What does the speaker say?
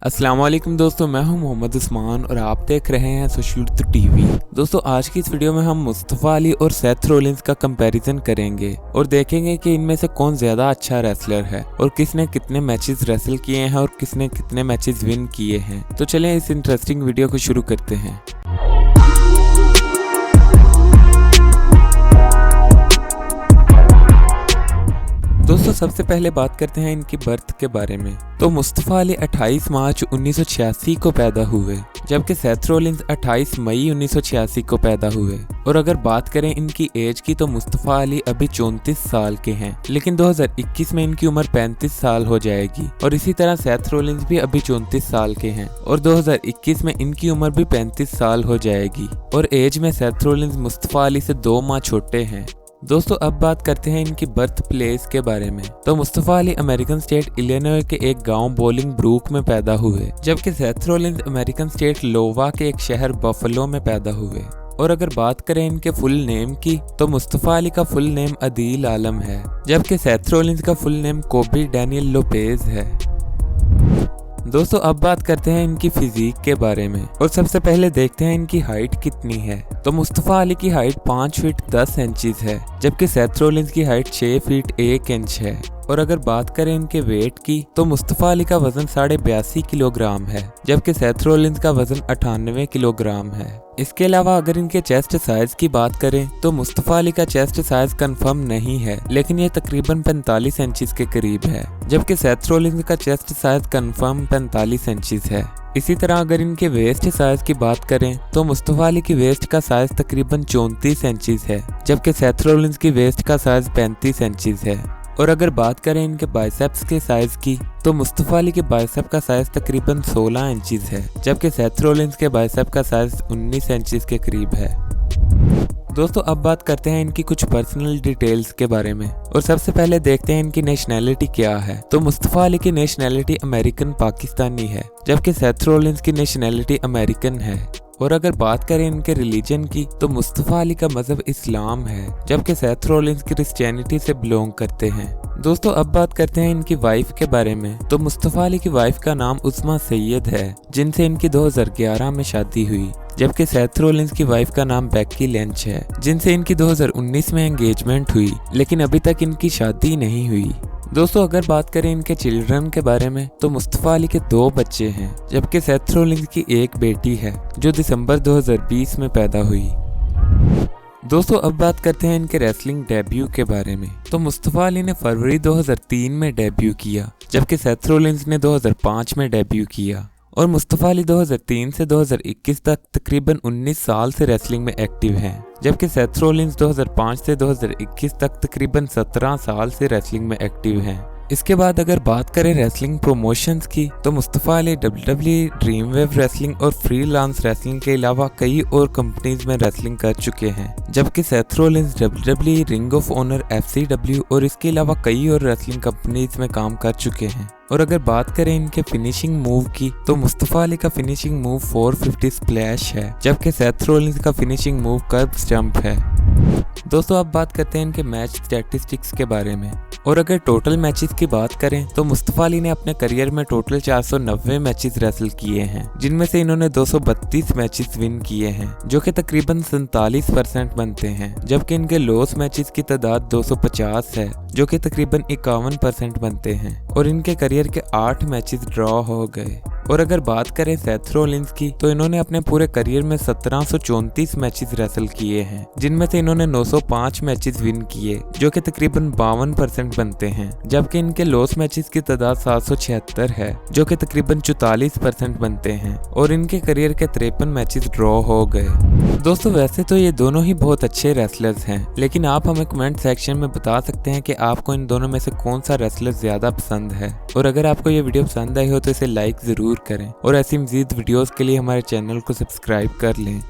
अस्सलाम वालेकुम दोस्तों, मैं हूं मोहम्मद उस्मान और आप देख रहे हैं सुशुल्त टीवी। दोस्तों आज की इस वीडियो में हम मुस्तफ़ा अली और सेथ रोलिंस का कंपैरिजन करेंगे और देखेंगे कि इनमें से कौन ज़्यादा अच्छा रेसलर है और किसने कितने मैचेस रेसल किए हैं और किसने कितने मैचेस विन किए हैं। तो चलें इस इंटरेस्टिंग वीडियो को शुरू करते हैं। दोस्तों सबसे पहले बात करते हैं इनकी बर्थ के बारे में। तो मुस्तफ़ा अली 28 मार्च 1986 को पैदा हुए, जबकि सेथ रोलिंस 28 मई 1986 को पैदा हुए। और अगर बात करें इनकी एज की तो मुस्तफ़ा अली अभी 34 साल के हैं, लेकिन 2021 में इनकी उम्र 35 साल हो जाएगी। और इसी तरह सेथ रोलिंस भी अभी 34 साल के हैं और 2021 में इनकी उम्र भी 35 साल हो जाएगी। और एज में सेथ रोलिंस मुस्तफ़ा अली से 2 माह छोटे हैं। दोस्तों अब बात करते हैं इनकी बर्थ प्लेस के बारे में। तो Mustafa Ali American state Illinois के एक गांव बोलिंग ब्रूक में पैदा हुए, जबकि सेथ रोलिंस अमेरिकन स्टेट लोवा के एक शहर बफलो में पैदा हुए। और अगर बात करें इनके फुल नेम की तो मुस्तफ़ा अली का फुल नेम अदील आलम है, जबकि सेथ रोलिंस का फुल नेम कोबी डैनियल लोपेज है। दोस्तों अब बात करते हैं इनकी फिजिक के बारे में और सबसे पहले देखते हैं इनकी हाइट कितनी है। तो मुस्तफ़ा अली की हाइट 5 फीट 10 इंचेस है, जबकि सेथ रोलिंस की हाइट 6 फीट 1 इंच है। और अगर बात करें इनके वेट की तो मुस्तफ़ा अली का वजन 82.5 किलोग्राम है, जबकि सेथ रोलिंस का वजन 98 किलोग्राम है। इसके अलावा अगर इनके चेस्ट साइज की बात करें तो मुस्तफ़ा अली का चेस्ट साइज कंफर्म नहीं है, लेकिन ये तकरीबन 45 इंचेस के करीब है, जबकि सेथ रोलिंस का चेस्ट साइज कंफर्म 45 इंचेस है। इसी तरह अगर इनके वेस्ट साइज की बात करें तो मुस्तफ़ा अली की वेस्ट का साइज तकरीबन 34 इंचेस है, जबकि सेथ रोलिंस की वेस्ट का साइज 35 इंचेस है। और अगर बात करें इनके बाइसेप्स के साइज की तो मुस्तफ़ा अली के बाइसेप का साइज तकरीबन 16 इंचेस है, जबकि सेथ रोलिंस के बाइसेप का साइज 19 इंचेस के करीब है। दोस्तों अब बात करते हैं इनकी कुछ पर्सनल डिटेल्स के बारे में और सबसे पहले देखते हैं इनकी नेशनैलिटी क्या है। तो मुस्तफ़ा अली की नेशनैलिटी अमेरिकन पाकिस्तानी है, जबकि सेथ रोलिंस की नेशनैलिटी अमेरिकन है। और अगर बात करें इनके रिलीजन की तो मुस्तफ़ा अली का मजहब इस्लाम है, जबकि सेथ रोलिंस क्रिश्चियनिटी से बिलोंग करते हैं। दोस्तों अब बात करते हैं इनकी वाइफ के बारे में। तो मुस्तफ़ा अली की वाइफ का नाम उस्मा सैयद है, जिनसे इनकी 2011 में शादी हुई, जबकि सेथ रोलिंस की वाइफ का नाम बेकी लिंच है, जिनसे इनकी 2019 में एंगेजमेंट हुई, लेकिन अभी तक इनकी शादी नहीं हुई। दोस्तों अगर बात करें इनके चिल्ड्रन के बारे में तो मुस्तफ़ा अली के 2 बच्चे हैं, जबकि सेथ रोलिंस की एक बेटी है जो दिसंबर 2020 में पैदा हुई। दोस्तों अब बात करते हैं इनके रेसलिंग डेब्यू के बारे में। तो मुस्तफ़ा अली ने फरवरी 2003 में डेब्यू किया, जबकि सेथ रोलिंस ने 2005 में डेब्यू किया। और मुस्तफ़ा अली 2003 से 2021 तक तकरीबन 19 साल से रेसलिंग में एक्टिव हैं, जबकि सेथ रोलिंस 2005 से 2021 तक तकरीबन 17 साल से रेसलिंग में एक्टिव हैं। इसके बाद अगर बात करें रेसलिंग प्रमोशंस की तो मुस्तफ़ा अली WWE, ड्रीमवेव रेसलिंग और फ्रीलांस रेसलिंग के अलावा कई और कंपनीज में रेसलिंग कर चुके हैं, जबकि Seth Rollins WWE, ring of honor, FCW और इसके अलावा कई और रेसलिंग कंपनीज में काम कर चुके हैं। और अगर बात करें इनके फिनिशिंग मूव की तो मुस्तफ़ा अली का फिनिशिंग मूव 450 स्प्लैश है, जबकि सेथ रोलिंस का फिनिशिंग मूव कर्ब स्टंप है। दोस्तों अब बात करते हैं इनके मैच स्टैटिस्टिक्स के बारे में। और अगर टोटल मैचेस की बात करें तो मुस्तफ़ा अली ने अपने करियर में टोटल 490 मैचेस रेसल किए हैं, जिनमें से इन्होंने 232 मैचेस विन किए हैं, जो कि तकरीबन 47% बनते हैं, जबकि इनके लॉस मैचेस की तादाद 250 है, जो कि तकरीबन 51% बनते हैं। और इनके करियर के 8 मैचेस ड्रॉ हो गए। और अगर बात करें सेथ रोलिंस की तो इन्होंने अपने पूरे करियर में 1734 मैचेस रेसल किए हैं, जिनमें से इन्होंने 905 मैचेस विन किए, जो कि तकरीबन 52% बनते हैं, जबकि इनके लॉस मैचेस की तादाद 776 है, जो कि तकरीबन 44% बनते हैं। और इनके करियर के 53 मैचेस ड्रॉ हो गए। दोस्तों वैसे तो ये दोनों ही बहुत अच्छे रेसलर्स हैं, लेकिन आप हमें कमेंट सेक्शन में बता सकते हैं कि आपको इन दोनों में से कौन सा रेसलर ज्यादा पसंद है। और अगर आपको ये वीडियो पसंद आई हो तो इसे लाइक जरूर करें और ऐसी मजीद वीडियोस के लिए हमारे चैनल को सब्सक्राइब कर लें।